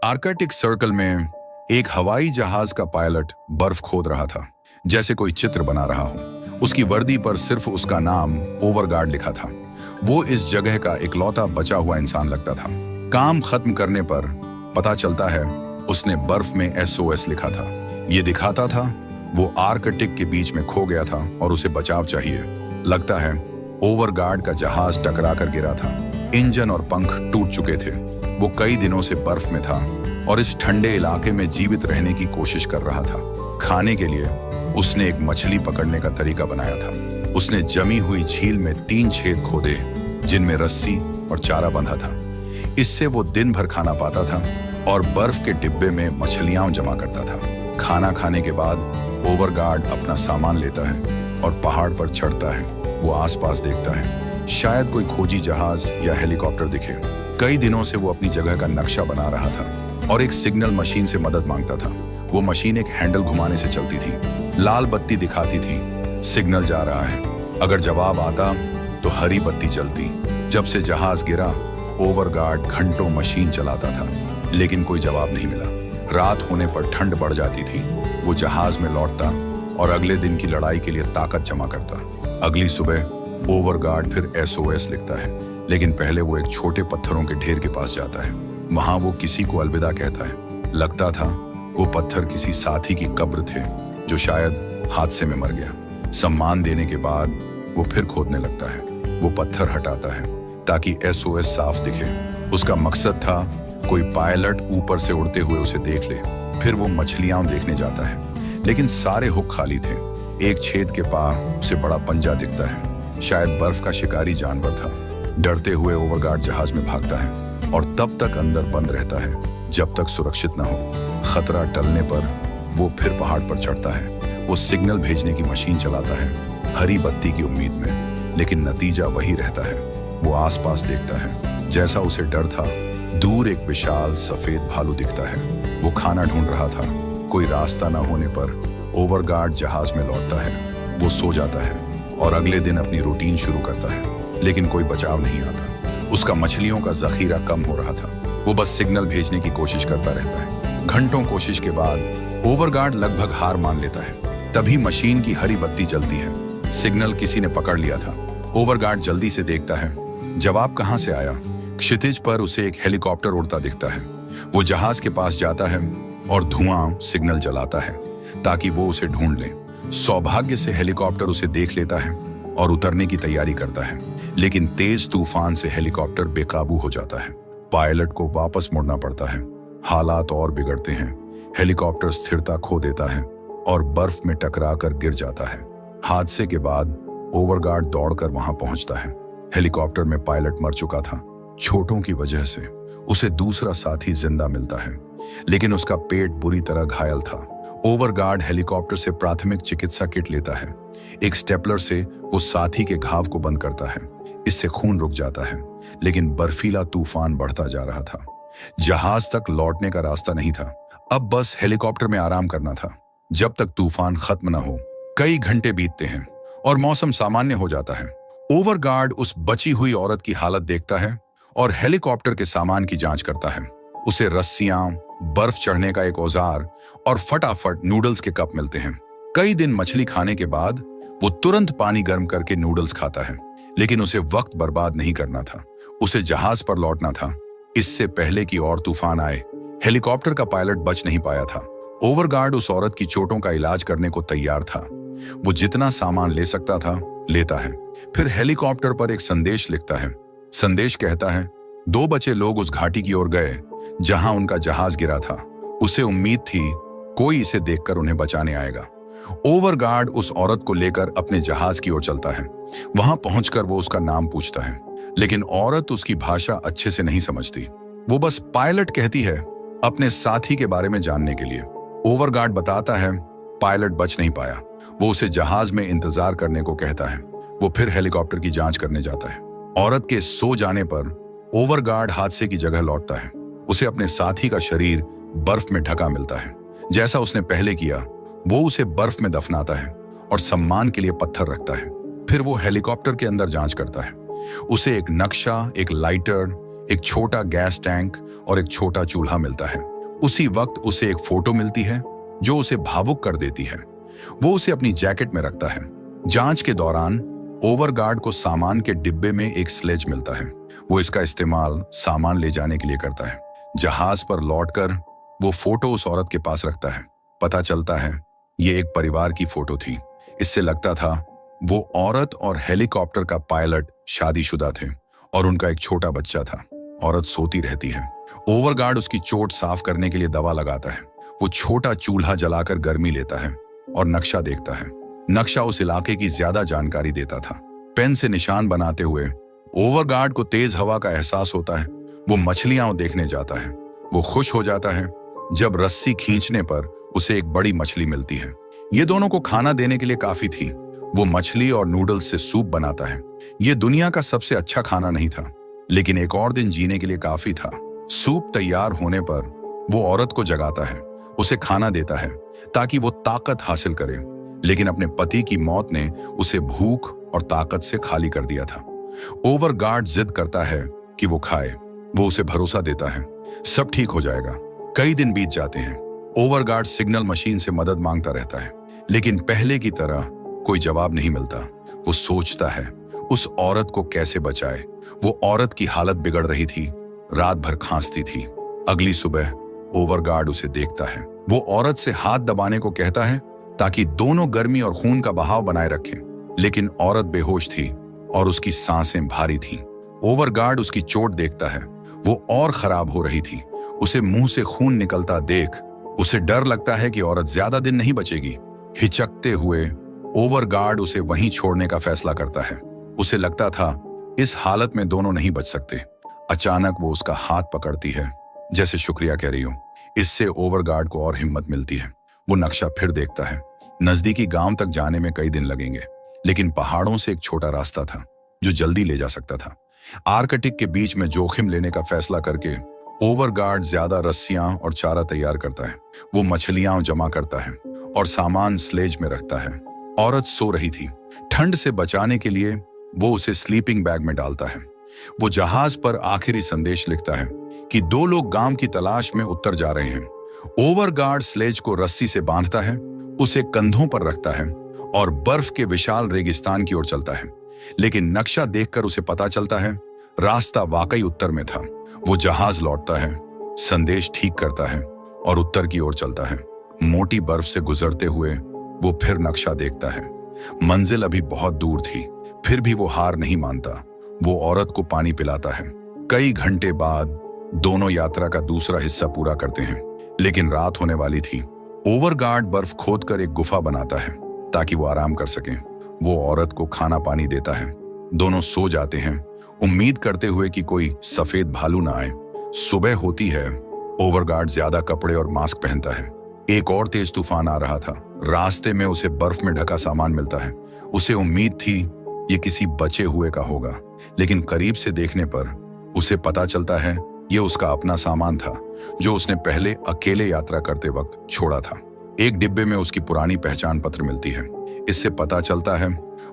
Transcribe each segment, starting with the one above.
Arctic circle में एक हवाई जहाज का पायलट बर्फ खोद रहा था, जैसे कोई चित्र बना रहा हो। उसकी वर्दी पर सिर्फ उसका नाम ओवरगार्ड लिखा था। वो इस जगह का इकलौता बचा हुआ इंसान लगता था। काम खत्म करने पर पता चलता है उसने बर्फ में SOS लिखा था। ये दिखाता था वो आर्कटिक के बीच में खो गया था और उसे बचाव चाहिए। लगता है ओवरगार्ड का जहाज टकरा कर गिरा था। इंजन और पंख टूट चुके थे। वो कई दिनों से बर्फ में था और इस ठंडे इलाके में जीवित रहने की कोशिश कर रहा था। खाने के लिए उसने एक मछली पकड़ने का तरीका बनाया था। उसने जमी हुई झील में 3 छेद खोदे जिनमें रस्सी और चारा बंधा था। इससे वो दिन भर खाना पाता था और बर्फ के डिब्बे में मछलियां जमा करता था। खाना खाने के बाद ओवरगार्ड अपना सामान लेता है और पहाड़ पर चढ़ता है। वो आसपास देखता है, शायद कोई खोजी जहाज या हेलीकॉप्टर दिखे। कई दिनों से वो अपनी जगह का नक्शा बना रहा था और एक सिग्नल मशीन से मदद मांगता था। वो मशीन एक हैंडल घुमाने से चलती थी। लाल बत्ती दिखाती थी, सिग्नल जा रहा है। अगर जवाब आता तो हरी बत्ती जलती। जब से जहाज गिरा, ओवरगार्ड घंटों मशीन चलाता था, लेकिन कोई जवाब नहीं मिला। रात होने पर ठंड बढ़ जाती थी। वो जहाज में लौटता और अगले दिन की लड़ाई के लिए ताकत जमा करता। अगली सुबह ओवरगार्ड फिर SOS लिखता है, लेकिन पहले वो एक छोटे पत्थरों के ढेर के पास जाता है। वहां वो किसी को अलविदा कहता है। लगता था वो पत्थर किसी साथी की कब्र थे जो शायद हादसे में मर गया। सम्मान देने के बाद वो फिर खोदने लगता है। वो पत्थर हटाता है ताकि SOS साफ दिखे। उसका मकसद था कोई पायलट ऊपर से उड़ते हुए उसे देख ले। फिर वो मछलियां देखने जाता है, लेकिन सारे हुक खाली थे। एक छेद के पास उसे बड़ा पंजा दिखता है, शायद बर्फ का शिकारी जानवर था। डरते हुए ओवरगार्ड जहाज में भागता है और तब तक अंदर बंद रहता है जब तक सुरक्षित न हो। खतरा टलने पर वो फिर पहाड़ पर चढ़ता है। वो सिग्नल भेजने की मशीन चलाता है, हरी बत्ती की उम्मीद में, लेकिन नतीजा वही रहता है। वो आसपास देखता है, जैसा उसे डर था। दूर एक विशाल सफेद भालू दिखता है। वो खाना ढूंढ रहा था। कोई रास्ता न होने पर ओवरगार्ड जहाज में लौटता है। वो सो जाता है और अगले दिन अपनी रूटीन शुरू करता है, लेकिन कोई बचाव नहीं आता। उसका मछलियों का जखीरा कम हो रहा था। वो बस सिग्नल भेजने की कोशिश करता रहता है। घंटों कोशिश के बाद ओवरगार्ड लगभग हार मान लेता है। तभी मशीन की हरी बत्ती जलती है। सिग्नल किसी ने पकड़ लिया था। ओवरगार्ड जल्दी से देखता है, जवाब कहां से आया। क्षितिज पर उसे एक हेलीकॉप्टर उड़ता दिखता है। वो जहाज के पास जाता है और धुआं सिग्नल जलाता है ताकि वो उसे ढूंढ ले। सौभाग्य से हेलीकॉप्टर उसे देख लेता है और उतरने की तैयारी करता है, लेकिन तेज तूफान से हेलीकॉप्टर बेकाबू हो जाता है। पायलट को वापस मुड़ना पड़ता है। हालात और बिगड़ते हैं। हेलीकॉप्टर स्थिरता खो देता है और बर्फ में टकरा कर गिर जाता है। हादसे के बाद ओवरगार्ड दौड़कर वहां पहुंचता है। हेलीकॉप्टर में पायलट मर चुका था। चोटों की वजह से उसे दूसरा साथी जिंदा मिलता है, लेकिन उसका पेट बुरी तरह घायल था। ओवरगार्ड हेलीकॉप्टर से प्राथमिक चिकित्सा किट लेता है। एक स्टेपलर से वो साथी के घाव को बंद करता है। इससे खून रुक जाता है, लेकिन बर्फीला तूफान बढ़ता जा रहा था। जहाज तक लौटने का रास्ता नहीं था। अब बस हेलीकॉप्टर में आराम करना था जब तक तूफान खत्म न हो। कई घंटे बीतते हैं और मौसम सामान्य हो जाता है। ओवरगार्ड उस बची हुई औरत की हालत देखता है और हेलीकॉप्टर के सामान की जांच करता है। उसे रस्सियां, बर्फ चढ़ने का एक औजार और फटाफट नूडल्स के कप मिलते हैं। कई दिन मछली खाने के बाद वो तुरंत पानी गर्म करके नूडल्स खाता है, लेकिन उसे वक्त बर्बाद नहीं करना था। उसे जहाज पर लौटना था, इससे पहले कि और तूफान आए। हेलीकॉप्टर का पायलट बच नहीं पाया था। ओवरगार्ड उस औरत की चोटों का इलाज करने को तैयार था। वो जितना सामान ले सकता था लेता है। फिर हेलीकॉप्टर पर एक संदेश लिखता है। संदेश कहता है, 2 बचे लोग उस घाटी की ओर गए जहां उनका जहाज गिरा था। उसे उम्मीद थी कोई इसे देखकर उन्हें बचाने आएगा। ओवरगार्ड उस औरत को लेकर अपने जहाज की ओर चलता है। वहां पहुंचकर वो उसका नाम पूछता है, लेकिन औरत उसकी भाषा अच्छे से नहीं समझती। वो बस पायलट कहती है अपने साथी के बारे में जानने के लिए। ओवरगार्ड बताता है पायलट बच नहीं पाया। वो उसे जहाज में इंतजार करने को कहता है। वो फिर हेलीकॉप्टर की जांच करने जाता है। औरत के सो जाने पर ओवरगार्ड हादसे की जगह लौटता है। उसे अपने साथी का शरीर बर्फ में ढका मिलता है। जैसा उसने पहले किया, वो उसे बर्फ में दफनाता है और सम्मान के लिए पत्थर रखता है। फिर वो हेलीकॉप्टर के अंदर जांच करता है। उसे एक नक्शा, एक लाइटर, एक छोटा गैस टैंक और एक छोटा चूल्हा मिलता है। उसी वक्त उसे एक फोटो मिलती है जो उसे भावुक कर देती है। वो उसे अपनी जैकेट में रखता है। जांच के दौरान ओवरगार्ड को सामान के डिब्बे में एक स्लेज मिलता है। वो इसका इस्तेमाल सामान ले जाने के लिए करता है। जहाज पर लौटकर वो फोटो उस औरत के पास रखता है। पता चलता है ये एक परिवार की फोटो थी। इससे लगता था वो औरत और हेलीकॉप्टर का पायलट शादीशुदा थे और उनका एक छोटा बच्चा था। औरत सोती रहती है। ओवरगार्ड उसकी चोट साफ करने के लिए दवा लगाता है। वो छोटा चूल्हा जलाकर गर्मी लेता है और नक्शा देखता है। नक्शा उस इलाके की ज्यादा जानकारी देता था। पेन से निशान बनाते हुए ओवरगार्ड को तेज हवा का एहसास होता है। वो मछलियां देखने जाता है। वो खुश हो जाता है जब रस्सी खींचने पर उसे एक बड़ी मछली मिलती है। ये दोनों को खाना देने के लिए काफी थी। वो मछली और नूडल्स से सूप बनाता है। ये दुनिया का सबसे अच्छा खाना नहीं था, लेकिन एक और दिन जीने के लिए काफी था। सूप तैयार होने पर वो औरत को जगाता है, उसे खाना देता है ताकि वो ताकत हासिल करे। लेकिन अपने पति की मौत ने उसे भूख और ताकत से खाली कर दिया था। ओवरगार्ड जिद करता है कि वो खाए। वो उसे भरोसा देता है सब ठीक हो जाएगा। कई दिन बीत जाते हैं। ओवरगार्ड सिग्नल मशीन से मदद मांगता रहता है, लेकिन पहले की तरह कोई जवाब नहीं मिलता। वो सोचता है उस औरत को कैसे बचाए। वो औरत की हालत बिगड़ रही थी, रात भर खांसती थी। अगली सुबह ओवरगार्ड उसे देखता है। वो औरत से हाथ दबाने को कहता है ताकि दोनों गर्मी और खून का बहाव बनाए रखें, लेकिन औरत बेहोश थी और उसकी सांसें भारी थीं। ओवरगार्ड उसकी चोट देखता है, वो और खराब हो रही थी। उसे मुंह से खून निकलता देख उसे डर लगता है कि औरत ज्यादा दिन नहीं बचेगी। हिचकते हुए ओवरगार्ड उसे वहीं छोड़ने का फैसला करता है। उसे लगता था इस हालत में दोनों नहीं बच सकते। अचानक वो उसका हाथ पकड़ती है, जैसे शुक्रिया कह रही हो। इससे ओवरगार्ड को और हिम्मत मिलती है। वो नक्शा फिर देखता है। नजदीकी गांव तक जाने में कई दिन लगेंगे, लेकिन पहाड़ों से एक छोटा रास्ता था जो जल्दी ले जा सकता था। आर्कटिक के बीच में जोखिम लेने का फैसला करके ओवरगार्ड ज्यादा रस्सियां और चारा तैयार करता है। वो मछलियां जमा करता है और सामान स्लेज में रखता है। औरत सो रही थी। ठंड से बचाने के लिए वो उसे स्लीपिंग बैग में डालता है। वो जहाज पर आखिरी संदेश लिखता है कि दो लोग गांव की तलाश में उत्तर जा रहे हैं। ओवरगार्ड स्लेज को रस्सी से बांधता है, उसे कंधों पर रखता है और बर्फ के विशाल रेगिस्तान की ओर चलता है। लेकिन नक्शा देखकर उसे पता चलता है रास्ता वाकई उत्तर में था। वो जहाज लौटता है, संदेश ठीक करता है और उत्तर की ओर चलता है। मोटी बर्फ से गुजरते हुए वो फिर नक्शा देखता है। मंजिल अभी बहुत दूर थी, फिर भी वो हार नहीं मानता। वो औरत को पानी पिलाता है। कई घंटे बाद दोनों यात्रा का दूसरा हिस्सा पूरा करते हैं, लेकिन रात होने वाली थी। ओवरगार्ड बर्फ खोदकर एक गुफा बनाता है ताकि वो आराम कर सकें। वो औरत को खाना पानी देता है। दोनों सो जाते हैं, उम्मीद करते हुए कि कोई सफेद भालू ना आए। सुबह होती है। ओवरगार्ड ज्यादा कपड़े और मास्क पहनता है। एक और तेज तूफान आ रहा था। रास्ते में उसे बर्फ में ढका सामान मिलता है। उसे उम्मीद थी ये किसी बचे हुए का होगा, लेकिन करीब से देखने पर उसे पता चलता है ये उसका अपना सामान था जो उसने पहले अकेले यात्रा करते वक्त छोड़ा था। एक डिब्बे में उसकी पुरानी पहचान पत्र मिलती है। इससे पता चलता है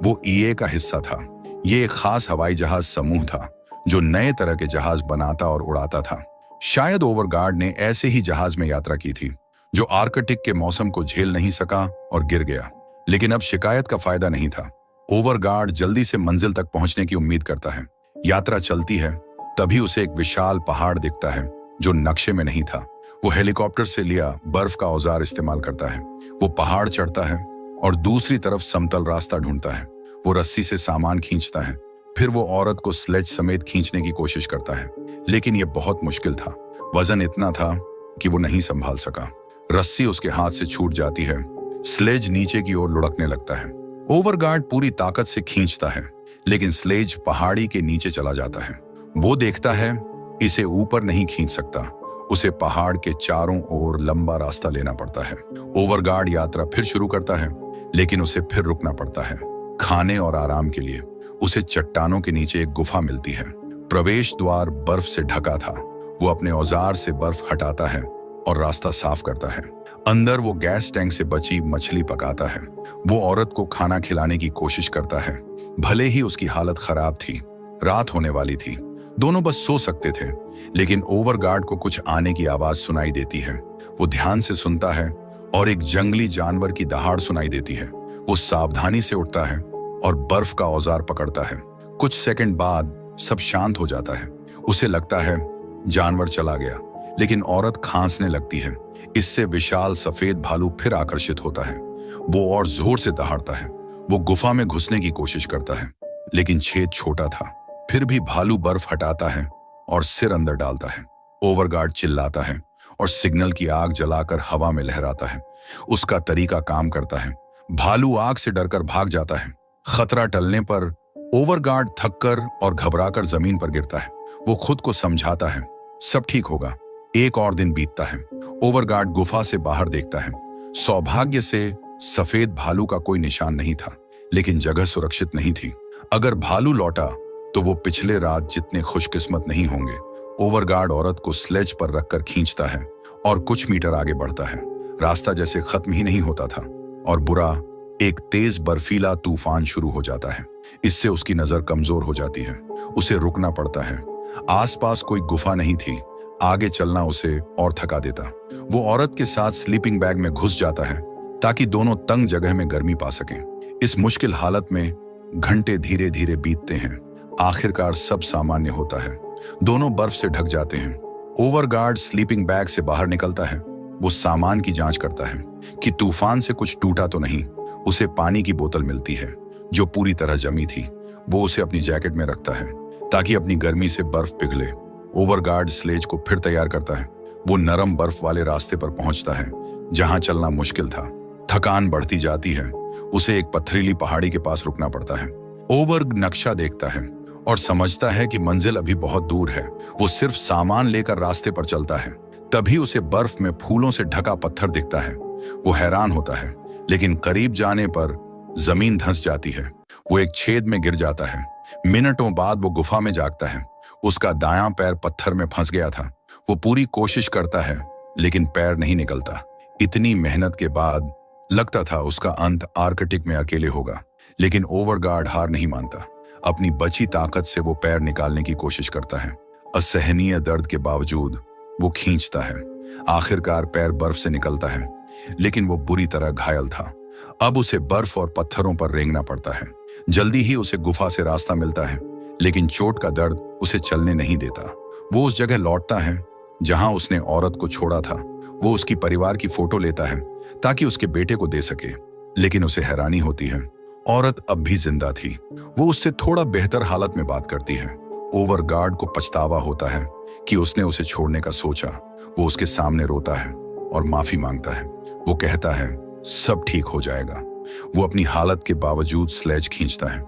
वो ईए का हिस्सा था। ये एक खास हवाई जहाज समूह था जो नए तरह के जहाज बनाता और उड़ाता था। शायद ओवरगार्ड ने ऐसे ही जहाज में यात्रा की थी जो आर्कटिक के मौसम को झेल नहीं सका और गिर गया। लेकिन अब शिकायत का फायदा नहीं था। ओवरगार्ड जल्दी से मंजिल तक पहुंचने की उम्मीद करता है। यात्रा चलती है, तभी उसे एक विशाल पहाड़ दिखता है जो नक्शे में नहीं था। वो हेलीकॉप्टर से लिया बर्फ का औजार इस्तेमाल करता है। वो पहाड़ चढ़ता है और दूसरी तरफ समतल रास्ता ढूंढता है। वो रस्सी से सामान खींचता है। फिर वो औरत को स्लेज समेत खींचने की कोशिश करता है, लेकिन यह बहुत मुश्किल था। वजन इतना था कि वो नहीं संभाल सका। रस्सी उसके हाथ से छूट जाती है। स्लेज नीचे की ओर लुढ़कने लगता है। ओवरगार्ड पूरी ताकत से खींचता है, लेकिन स्लेज पहाड़ी के नीचे चला जाता है। वो देखता है इसे ऊपर नहीं खींच सकता। उसे पहाड़ के चारों ओर लंबा रास्ता लेना पड़ता है। ओवरगार्ड यात्रा फिर शुरू करता है, लेकिन उसे फिर रुकना पड़ता है खाने और आराम के लिए। उसे चट्टानों के नीचे एक गुफा मिलती है। प्रवेश द्वार बर्फ से ढका था। वो अपने औजार से बर्फ हटाता है और रास्ता साफ करता है। अंदर वो गैस टैंक से बची मछली पकाता है। वो औरत को खाना खिलाने की कोशिश करता है, भले ही उसकी हालत खराब थी। रात होने वाली थी। दोनों बस सो सकते थे, लेकिन ओवरगार्ड को कुछ आने की आवाज सुनाई देती है। वो ध्यान से सुनता है और एक जंगली जानवर की दहाड़ सुनाई देती है। वो सावधानी से उठता है और बर्फ का औजार पकड़ता है। कुछ सेकंड बाद सब शांत हो जाता है। उसे लगता है जानवर चला गया, लेकिन औरत खांसने लगती है। इससे विशाल सफेद भालू फिर आकर्षित होता है। वो और जोर से दहाड़ता है। वो गुफा में घुसने की कोशिश करता है, लेकिन छेद छोटा था। फिर भी भालू बर्फ हटाता है और सिर अंदर डालता है। ओवरगार्ड चिल्लाता है और सिग्नल की आग जलाकर हवा में लहराता है। उसका तरीका काम करता है। भालू आग से डरकर भाग जाता है। खतरा टलने पर ओवरगार्ड थककर और घबराकर जमीन पर गिरता है। वो खुद को समझाता है, सब ठीक होगा। एक और दिन बीतता है। ओवरगार्ड गुफा से बाहर देखता है। सौभाग्य से सफेद भालू का कोई निशान नहीं था, लेकिन जगह सुरक्षित नहीं थी। अगर भालू लौटा तो वो पिछले रात जितने खुशकिस्मत नहीं होंगे। ओवरगार्ड औरत को स्लेज पर रखकर खींचता है और कुछ मीटर आगे बढ़ता है। रास्ता जैसे खत्म ही नहीं होता था और बुरा एक तेज बर्फीला तूफान शुरू हो जाता है। इससे उसकी नजर कमजोर हो जाती है। उसे रुकना पड़ता है। आसपास कोई गुफा नहीं थी। आगे चलना उसे और थका देता। वो औरत के साथ स्लीपिंग बैग में घुस जाता है ताकि दोनों तंग जगह में गर्मी पा सकें। इस मुश्किल हालत में घंटे धीरे धीरे बीतते हैं। आखिरकार सब सामान्य होता है। दोनों बर्फ से ढक जाते हैं। ओवरगार्ड स्लीपिंग बैग से बाहर निकलता है। वो सामान की जांच करता है कि तूफान से कुछ टूटा तो नहीं। उसे पानी की बोतल मिलती है जो पूरी तरह जमी थी। वो उसे अपनी जैकेट में रखता है ताकि अपनी गर्मी से बर्फ पिघले। ओवरगार्ड स्लेज को फिर तैयार करता है। वो नरम बर्फ वाले रास्ते पर पहुंचता है जहां चलना मुश्किल था। थकान बढ़ती जाती है। उसे एक पथरीली पहाड़ी के पास रुकना पड़ता है। ओवर नक्शा देखता है और समझता है कि मंजिल अभी बहुत दूर है। वो सिर्फ सामान लेकर रास्ते पर चलता है। तभी उसे बर्फ में फूलों से ढका पत्थर दिखता है। वो हैरान होता है, लेकिन करीब जाने पर जमीन धंस जाती है। वो एक छेद में गिर जाता है। मिनटों बाद वो गुफा में जागता है। उसका दायां पैर पत्थर में फंस गया था। वो पूरी कोशिश करता है, लेकिन पैर नहीं निकलता। इतनी मेहनत के बाद लगता था उसका अंत आर्कटिक में अकेले होगा, लेकिन ओवरगार्ड हार नहीं मानता। अपनी बची ताकत से वो पैर निकालने की कोशिश करता है। असहनीय दर्द के बावजूद वो खींचता है। आखिरकार पैर बर्फ से निकलता है, लेकिन वो बुरी तरह घायल था। अब उसे बर्फ और पत्थरों पर रेंगना पड़ता है। जल्दी ही उसे गुफा से रास्ता मिलता है, लेकिन चोट का दर्द उसे चलने नहीं देता। वो उस जगह लौटता है जहां उसने औरत को छोड़ा था। वो उसकी परिवार की फोटो लेता है ताकि उसके बेटे को दे सके, लेकिन उसे हैरानी होती है, औरत अब भी जिंदा थी। वो उससे थोड़ा बेहतर हालत में बात करती है। ओवरगार्ड को पछतावा होता है कि उसने उसे छोड़ने का सोचा। वो उसके सामने रोता है और माफी मांगता है। वो कहता है सब ठीक हो जाएगा। वो अपनी हालत के बावजूद स्लेज खींचता है।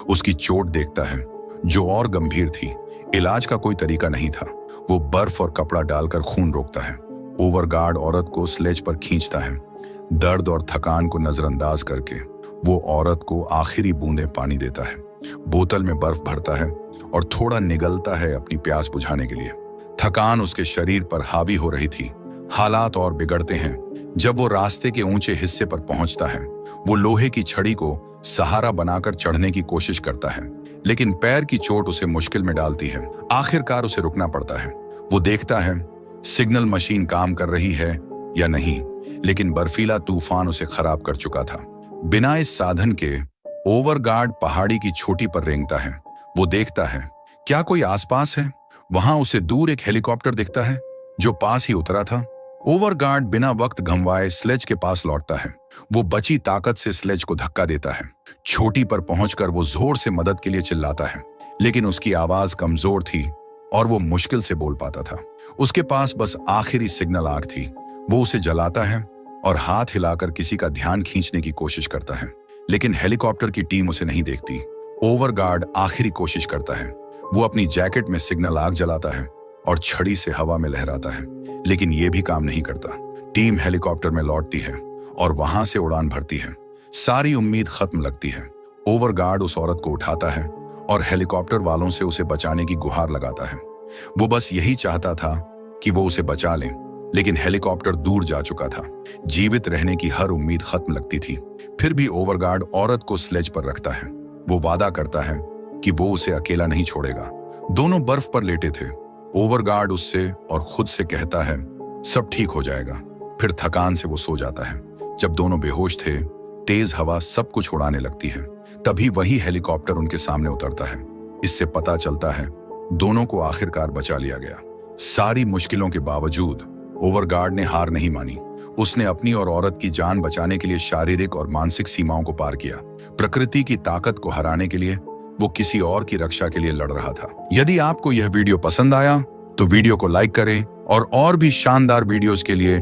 उसकी चोट देखता है जो और गंभीर थी। इलाज का कोई तरीका नहीं था। वो बर्फ और कपड़ा डालकर खून रोकता है। ओवरगार्ड औरत को स्लेज पर खींचता है। दर्द और थकान को नजरअंदाज करके वो औरत को आखिरी बूंदें पानी देता है। बोतल में बर्फ भरता है और थोड़ा निगलता है अपनी प्यास बुझाने के लिए। थकान उसके शरीर पर हावी हो रही थी। हालात और बिगड़ते हैं जब वो रास्ते के ऊंचे हिस्से पर पहुंचता है। वो लोहे की छड़ी को सहारा बनाकर चढ़ने की कोशिश करता है, लेकिन पैर की चोट उसे मुश्किल में डालती है। आखिरकार उसे रुकना पड़ता है। वो देखता है सिग्नल मशीन काम कर रही है या नहीं, लेकिन बर्फीला तूफान उसे खराब कर चुका था। बिना इस साधन के ओवरगार्ड पहाड़ी की चोटी पर रेंगता है। वो देखता है क्या कोई आसपास है। वहां उसे दूर एक हेलीकॉप्टर दिखता है जो पास ही उतरा था। ओवरगार्ड बिना वक्त गंवाए स्लेज के पास लौटता है। वो बची ताकत से स्लेज को धक्का देता है। चोटी पर पहुंचकर वो जोर से मदद के लिए चिल्लाता है, लेकिन उसकी आवाज कमजोर थी और वो मुश्किल से बोल पाता था। उसके पास बस आखिरी सिग्नल आग थी। वो उसे जलाता है और हाथ हिलाकर किसी का ध्यान खींचने की कोशिश करता है, लेकिन हेलीकॉप्टर की टीम उसे नहीं देखती। ओवरगार्ड आखिरी कोशिश करता है। वो अपनी जैकेट में सिग्नल आग जलाता है और छड़ी से हवा में लहराता है, लेकिन ये भी काम नहीं करता। टीम हेलीकॉप्टर में लौटती है और वहां से उड़ान भरती है। सारी उम्मीद खत्म लगती है। ओवरगार्ड उस औरत को उठाता है और हेलीकॉप्टर वालों से उसे बचाने की गुहार लगाता है। वो बस यही चाहता था कि वो उसे बचा लें, लेकिन हेलीकॉप्टर दूर जा चुका था। जीवित रहने की हर उम्मीद खत्म लगती थी। फिर भी ओवरगार्ड औरत को स्लेज पर रखता है। वो वादा करता है कि वो उसे अकेला नहीं छोड़ेगा। दोनों बर्फ पर लेटे थे। ओवरगार्ड उससे और खुद से कहता है, सब ठीक हो जाएगा। फिर थकान से वो सो जाता है। जब दोनों बेहोश थे, तेज हवा सब कुछ उड़ाने लगती है। तभी वही हेलीकॉप्टर उनके सामने उतरता है। इससे पता चलता है दोनों को आखिरकार बचा लिया गया। सारी मुश्किलों के बावजूद ओवरगार्ड ने हार नहीं मानी। उसने अपनी और औरत की जान बचाने के लिए शारीरिक और मानसिक सीमाओं को पार किया। प्रकृति की ताकत को हराने के लिए वो किसी और की रक्षा के लिए लड़ रहा था। यदि आपको यह वीडियो पसंद आया तो वीडियो को लाइक करें और भी शानदार वीडियोस के लिए